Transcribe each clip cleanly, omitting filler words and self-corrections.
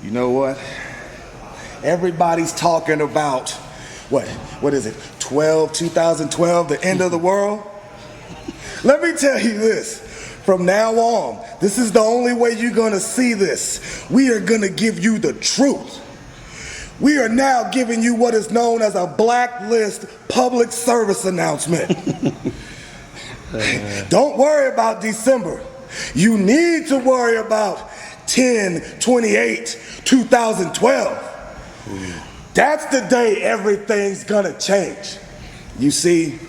You know what? Everybody's talking about, what is it, 2012, the end of the world? Let me tell you this. From now on, this is the only way you're gonna see this. We are gonna give you the truth. We are now giving you what is known as a blacklist public service announcement. Don't worry about December. You need to worry about 10/28/2012. That's the day everything's gonna change. You see,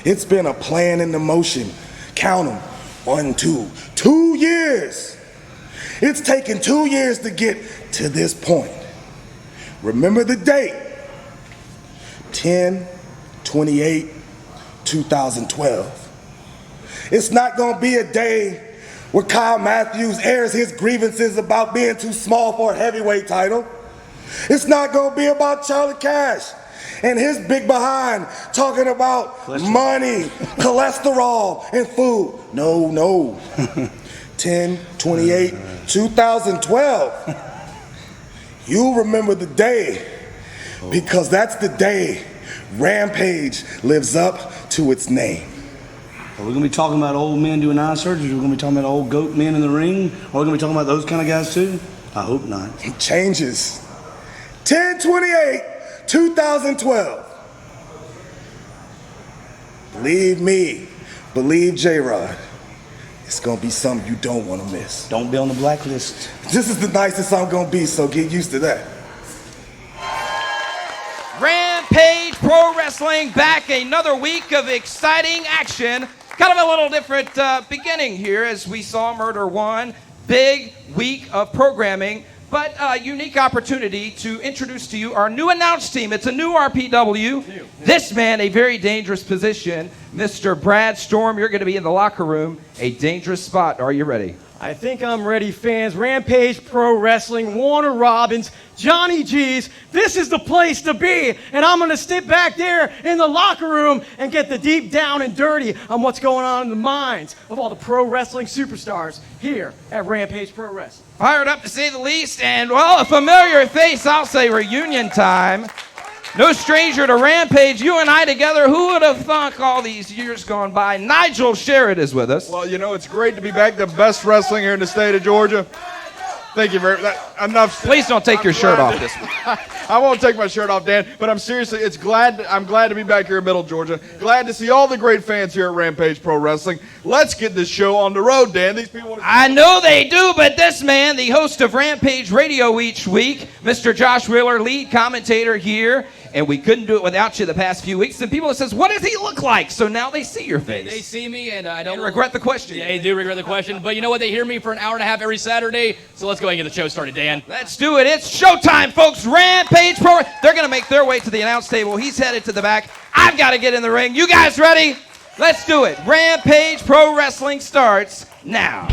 it's been a plan in the motion. Count them. 1, 2, 2 years. It's taken 2 years to get to this point. Remember the date, 10/28/2012. It's not gonna be a day where Kyle Matthews airs his grievances about being too small for a heavyweight title. It's not gonna be about Charlie Cash and his big behind talking about money, cholesterol, and food. No. 10/28/2012. You remember the day, because that's the day Rampage lives up to its name. Are we going to be talking about old men doing eye surgery? Are we going to be talking about old goat men in the ring? Are we going to be talking about those kind of guys too? I hope not. It changes. 10/28/2012. Believe me, believe J-Rod. It's gonna be something you don't want to miss. Don't be on the blacklist. This is the nicest I'm gonna be, so get used to that. Rampage Pro Wrestling back, another week of exciting action. Kind of a little different beginning here as we saw Murder One. Big week of programming, but a unique opportunity to introduce to you our new announce team. It's a new RPW. This man, a very dangerous position. Mr. Brad Storm, you're going to be in the locker room. A dangerous spot. Are you ready? I think I'm ready, fans. Rampage Pro Wrestling, Warner Robins, Johnny G's. This is the place to be. And I'm going to sit back there in the locker room and get the deep down and dirty on what's going on in the minds of all the pro wrestling superstars here at Rampage Pro Wrestling. Fired up to say the least, and well, a familiar face, I'll say reunion time. No stranger to Rampage, you and I together, who would have thunk all these years gone by? Nigel Sherrod is with us. Well, you know, it's great to be back, the best wrestling here in the state of Georgia. Thank you very much. Enough. Please don't take your shirt off this week. I won't take my shirt off, Dan, but I'm glad to be back here in Middle Georgia. Glad to see all the great fans here at Rampage Pro Wrestling. Let's get this show on the road, Dan. These people. I know they do, but this man, the host of Rampage Radio each week, Mr. Josh Wheeler, lead commentator here, and we couldn't do it without you the past few weeks. And people have says, what does he look like? So now they see your face. They see me, and I don't regret the question. Yeah, they do regret the question, but you know what? They hear me for an hour and a half every Saturday, so let's go ahead and get the show started, Dan. Let's do it. It's showtime, folks. Rampage Pro. They're going to make their way to the announce table. He's headed to the back. I've got to get in the ring. You guys ready? Let's do it. Rampage Pro Wrestling starts now.